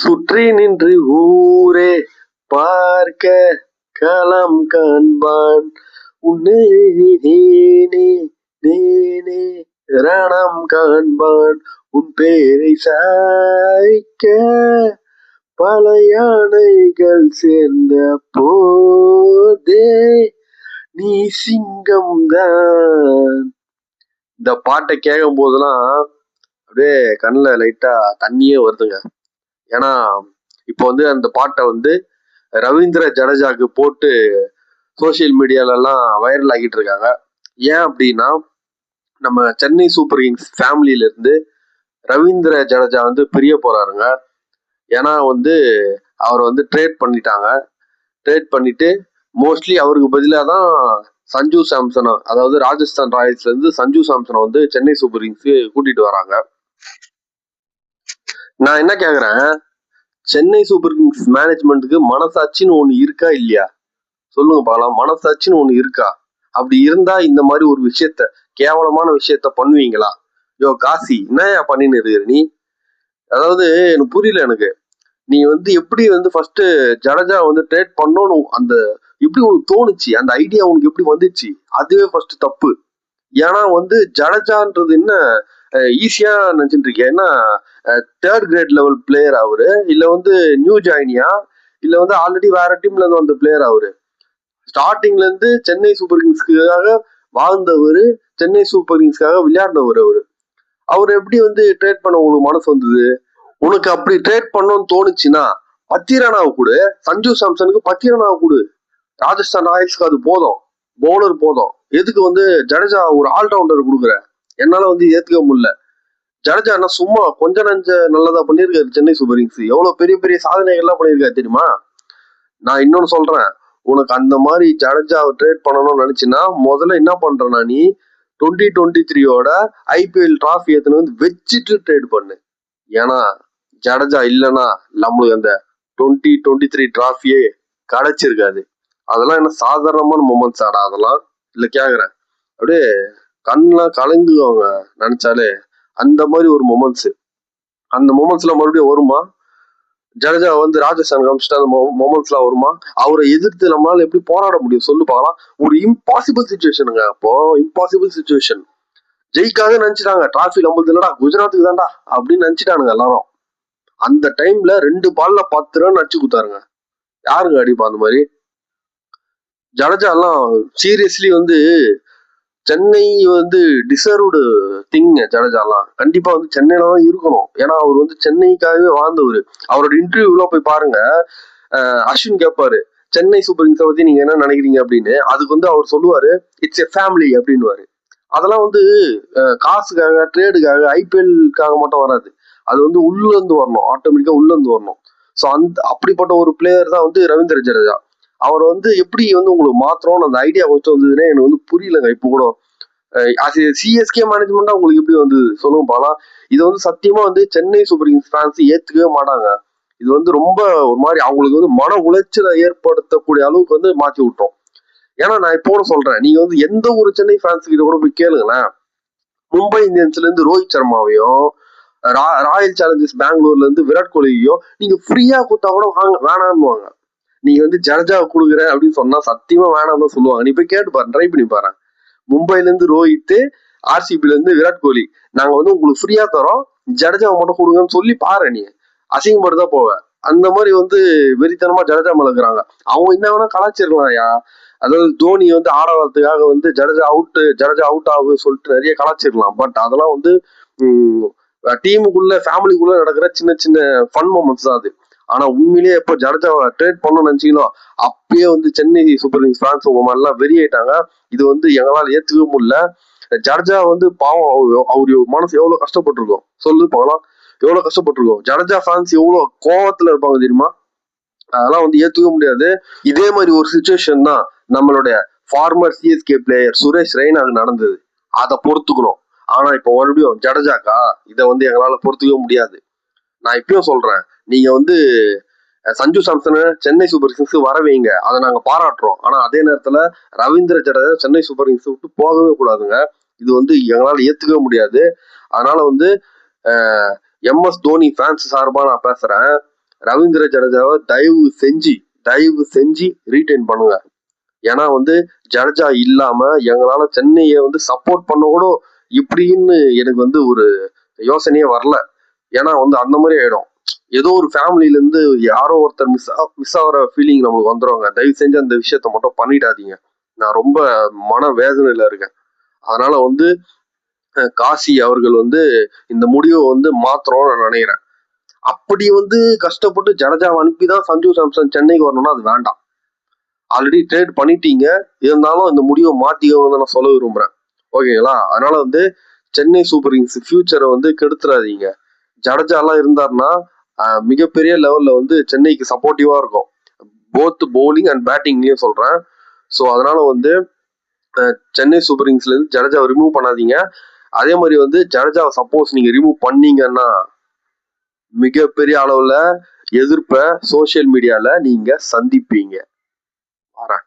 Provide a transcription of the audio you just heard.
சுற்றி நின்று ஊரே பார்க்க களம் காண்பான் உன்னே நேனே நேனே ரணம் காண்பான் உன் பேரை சாய்க்க பல யானைகள் சேர்ந்த போதே நீ சிங்கம் தான். இந்த பாட்டை கேட்கும் போதெல்லாம் அப்படியே கண்ணில் லைட்டா தண்ணியே வருதுங்க. ஏன்னா இப்போ வந்து அந்த பாட்டை வந்து ரவீந்திர ஜடேஜாக்கு போட்டு சோசியல் மீடியாலெல்லாம் வைரல் ஆகிட்டு இருக்காங்க. ஏன் அப்படின்னா நம்ம சென்னை சூப்பர் கிங்ஸ் ஃபேமிலியில இருந்து ரவீந்திர ஜடேஜா வந்து பிரிய போறாருங்க. ஏன்னா வந்து அவர் வந்து ட்ரேட் பண்ணிட்டாங்க. ட்ரேட் பண்ணிட்டு மோஸ்ட்லி அவருக்கு பதிலாக தான் சஞ்சு சாம்சனை, அதாவது ராஜஸ்தான் ராயல்ஸ்ல இருந்து சஞ்சு சாம்சனை வந்து சென்னை சூப்பர் கிங்ஸ்க்கு கூட்டிட்டு வராங்க. நான் என்ன கேக்குறேன், சென்னை சூப்பர் கிங்ஸ் மேனேஜ்மெண்ட்டுக்கு மனசாட்சின்னு ஒண்ணு இருக்கா இல்லையா சொல்லுங்க பார்க்கலாம். மனசாட்சின்னு ஒண்ணு இருக்கா? அப்படி இருந்தா இந்த மாதிரி ஒரு விஷயத்த, கேவலமான விஷயத்த பண்ணுவீங்களா? யோ காசி, என்ன பண்ணின்னு இருக்கிற நீ? அதாவது எனக்கு புரியல. எனக்கு நீ வந்து எப்படி வந்து ஃபர்ஸ்ட் ஜடேஜா வந்து ட்ரேட் பண்ணணும், அந்த எப்படி உனக்கு தோணுச்சு, அந்த ஐடியா உனக்கு எப்படி வந்துச்சு? அதுவே ஃபர்ஸ்ட் தப்பு. ஏன்னா வந்து ஜடேஜான்றது என்ன ஈஸியா நினைச்சிட்டு இருக்கேன். ஏன்னா தேர்ட் கிரேட் லெவல் பிளேயர் அவரு, இல்ல வந்து நியூ ஜாயினியா, இல்ல வந்து ஆல்ரெடி வேற டீம்ல இருந்து வந்த பிளேயர் அவரு. ஸ்டார்டிங்ல இருந்து சென்னை சூப்பர் கிங்ஸ்க்காக வாழ்ந்தவர், சென்னை சூப்பர் கிங்ஸ்க்காக விளையாடினவர் அவரு. அவர் எப்படி வந்து ட்ரேட் பண்ண உங்களுக்கு மனசு வந்தது? உனக்கு அப்படி ட்ரேட் பண்ணணும்னு தோணுச்சுன்னா பத்திரனாவை கொடு, சஞ்சு சாம்சனுக்கு பத்திரனாவை கொடு. ராஜஸ்தான் ராயல்ஸ்க்கு அது போதும், பவுலர் போதும். எதுக்கு வந்து ஜடேஜா ஒரு ஆல்ரவுண்டர் கொடுக்குற? என்னால வந்து ஏத்துக்க முடியல. ஜடேஜா என்ன சும்மா கொஞ்ச நஞ்ச நல்லதா பண்ணிருக்காரு சென்னை சூப்பர் கிங்ஸ். எவ்வளவு பெரிய பெரிய சாதனைகள்லாம் பண்ணிருக்காரு தெரியுமா? நான் இன்னொன்னு சொல்றேன், உனக்கு அந்த மாதிரி ஜடேஜாவை ட்ரேட் பண்ணணும்னு நினைச்சுன்னா முதல்ல என்ன பண்றேன்னா, நீ 2023 ஐபிஎல் டிராஃபி எத்தனை வந்து வச்சுட்டு ட்ரேட் பண்ணு. ஏன்னா ஜடேஜா இல்லைன்னா நம்மளுக்கு அந்த 2023 டிராஃபியே கிடைச்சிருக்காது. அதெல்லாம் என்ன சாதாரணமான மொமெண்ட்ஸ் ஆடா அதெல்லாம்? இல்ல கேக்குறேன், அப்படியே கண்ணெல்லாம் கலங்குவாங்க நினைச்சாலே. அந்த மாதிரி ஒரு மொமெண்ட்ஸ், அந்த மொமெண்ட்ஸ் எல்லாம் மறுபடியும் வருமா? ஜடேஜா வந்து ராஜஸ்தான் காமிச்சிட்டு அந்த மொமெண்ட்ஸ் எல்லாம் வருமா? அவரை எதிர்த்து நம்மளால எப்படி போராட முடியும் சொல்லு பார்க்கலாம். ஒரு இம்பாசிபிள் சுச்சுவேஷனுங்க. அப்போ இம்பாசிபிள் சுச்சுவேஷன். ஜெயிக்காக நினைச்சிட்டாங்க, டிராஃபி நம்மளுது இல்லடா, குஜராத்துக்கு தான்டா அப்படின்னு நினைச்சிட்டானுங்க எல்லாரும். அந்த டைம்ல 2 பால்ல 10 ரன் அடிச்சு கொடுத்தாருங்க. யாருங்க அடிப்பா அந்த மாதிரி? ஜடேஜா எல்லாம் சீரியஸ்லி வந்து சென்னை வந்து டிசர்வ்டு திங். ஜடேஜாலாம் கண்டிப்பா வந்து சென்னையில தான் இருக்கணும். ஏன்னா அவர் வந்து சென்னைக்காகவே வாழ்ந்தவர். அவரோட இன்டர்வியூல போய் பாருங்க, அஸ்வின் கேட்பாரு சென்னை சூப்பர் கிங்ஸை பத்தி நீங்க என்ன நினைக்கிறீங்க அப்படின்னு. அதுக்கு வந்து அவர் சொல்லுவாரு, இட்ஸ் எ ஃபேமிலி அப்படின்னுவாரு. அதெல்லாம் வந்து காசுக்காக, ட்ரேடுக்காக, ஐபிஎல்காக மட்டும் வராது. அது வந்து உள்ள இருந்து வரணும், ஆட்டோமேட்டிக்கா உள்ள இருந்து வரணும். ஸோ அந்த அப்படிப்பட்ட ஒரு பிளேயர் தான் வந்து ரவீந்திர ஜடேஜா. அவர் வந்து எப்படி வந்து உங்களுக்கு மாத்திரம்னு அந்த ஐடியா வச்சு வந்ததுன்னே எனக்கு வந்து புரியலங்க. இப்போ கூட சிஎஸ்கே மேனேஜ்மெண்டா உங்களுக்கு எப்படி வந்து சொல்லுங்க பாலாம். இது வந்து சத்தியமா வந்து சென்னை சூப்பர் கிங்ஸ் ஃபேன்ஸ் ஏத்துக்கவே மாட்டாங்க. இது வந்து ரொம்ப ஒரு மாதிரி அவங்களுக்கு வந்து மன உளைச்சலை ஏற்படுத்தக்கூடிய அளவுக்கு வந்து மாற்றி விட்டோம். ஏன்னா நான் இப்போ சொல்றேன், நீங்க வந்து எந்த ஒரு சென்னை ஃபேன்ஸ் கிட்ட கூட போய் கேளுங்களேன், மும்பை இந்தியன்ஸ்ல இருந்து ரோஹித் சர்மாவையும், ராயல் சேலஞ்சர்ஸ் பெங்களூர்ல இருந்து விராட் கோலியையும் நீங்க ஃப்ரீயா கொடுத்தா கூட வேணான்னுவாங்க. நீங்க வந்து ஜடேஜா கொடுக்குற அப்படின்னு சொன்னா சத்தியமா வேணாம் தான் சொல்லுவாங்க. நீ போய் கேட்டு பாரு, ட்ரை பண்ணி பாரு. மும்பைல இருந்து ரோஹித், ஆர்சிபில இருந்து விராட் கோலி, நாங்க வந்து உங்களுக்கு ஃப்ரீயா தரோம், ஜடேஜாவை மட்டும் கொடுங்கன்னு சொல்லி பாரு. நீ அசிங்கப்பட்டு தான் போவ. அந்த மாதிரி வந்து வெறித்தனமா ஜடேஜா மேல இருக்கிறாங்க. அவங்க என்ன வேணா கலாச்சிருக்கலாம்யா. அதாவது தோனி வந்து ஆட வரதுக்காக வந்து ஜடேஜா அவுட் ஆகுது சொல்லிட்டு நிறைய கலாச்சிருக்கலாம். பட் அதெல்லாம் வந்து டீமுக்குள்ள, ஃபேமிலிக்குள்ள நடக்கிற சின்ன சின்ன ஃபன் மொமெண்ட்ஸ் தான் அது. ஆனா உண்மையிலேயே எப்போ ஜடேஜாவை ட்ரேட் பண்ணணும்னு நினைச்சீங்களோ அப்பயே வந்து சென்னை சூப்பர் கிங்ஸ் ஃபேன்ஸ் உங்க மாதிரிலாம் வெறியாயிட்டாங்க. இது வந்து எங்களால் ஏத்துக்கவே முடியல. ஜடேஜா வந்து பாவம், அவரு மனசு எவ்வளவு கஷ்டப்பட்டிருக்கோம் சொல்லு போகலாம். எவ்வளவு கஷ்டப்பட்டிருக்கோம். ஜடேஜா ஃபேன்ஸ் எவ்வளவு கோவத்துல இருப்பாங்க தெரியுமா? அதெல்லாம் வந்து ஏத்துக்க முடியாது. இதே மாதிரி ஒரு சுச்சுவேஷன் தான் நம்மளுடைய ஃபார்மர் சிஎஸ்கே பிளேயர் சுரேஷ் ரெய்னாக்கு நடந்தது. அதை பொறுத்துக்கணும். ஆனா இப்ப மறுபடியும் ஜடேஜாக்கா இதை வந்து எங்களால பொறுத்துக்கவே முடியாது. நான் இப்பயும் சொல்றேன், நீங்க வந்து சஞ்சு சாம்சனை சென்னை சூப்பர் கிங்ஸ் வர வைங்க, அதை நாங்க பாராட்டுறோம். ஆனா அதே நேரத்துல ரவீந்திர ஜடேஜா சென்னை சூப்பர் கிங்ஸ் விட்டு போகவே கூடாதுங்க. இது வந்து எங்களால ஏத்துக்கவே முடியாது. அதனால வந்து எம்எஸ் தோனி ஃபேன்ஸ் சார்பா நான் பேசுறேன், ரவீந்திர ஜடேஜாவை தயவு செஞ்சு ரீடைன் பண்ணுங்க. ஏன்னா வந்து ஜடேஜா இல்லாம எங்களால சென்னையை வந்து சப்போர்ட் பண்ண கூட இப்படின்னு எனக்கு வந்து ஒரு யோசனையே வரல. ஏன்னா வந்து அந்த மாதிரி ஆயிடும். ஏதோ ஒரு ஃபேமிலில இருந்து யாரோ ஒருத்தர் மிஸ் ஆகிற ஃபீலிங் நம்மளுக்கு வந்துருவாங்க. தயவு செஞ்சு அந்த விஷயத்த மட்டும் பண்ணிடாதீங்க. நான் ரொம்ப மன வேதனையில இருக்கேன். அதனால வந்து காசி அவர்கள் வந்து இந்த முடிவை வந்து மாத்திரம்னு நான் நினைக்கிறேன். அப்படி வந்து கஷ்டப்பட்டு ஜடேஜாவை அனுப்பிதான் சஞ்சு சாம்சன் சென்னைக்கு வரணும்னா அது வேண்டாம். ஆல்ரெடி ட்ரேட் பண்ணிட்டீங்க, இருந்தாலும் இந்த முடிவை மாத்திக்கணும்னு நான் சொல்ல விரும்புறேன். ஓகேங்களா? அதனால வந்து சென்னை சூப்பர் கிங்ஸ் ஃபியூச்சரை வந்து கெடுத்துறாதீங்க. ஜடேஜா எல்லாம் இருந்தாருன்னா மிகப்பெரிய லெவல்ல வந்து சென்னைக்கு சப்போர்ட்டிவா இருக்கும். போத் பவுலிங் அண்ட் பேட்டிங்லயும் சொல்றேன். ஸோ அதனால வந்து சென்னை சூப்பர் கிங்ஸ்ல இருந்து ஜடேஜாவை ரிமூவ் பண்ணாதீங்க. அதே மாதிரி வந்து ஜடேஜாவை சப்போஸ் நீங்க ரிமூவ் பண்ணீங்கன்னா மிகப்பெரிய அளவுல எதிர்ப்ப சோசியல் மீடியால நீங்க சந்திப்பீங்க. வரேன்.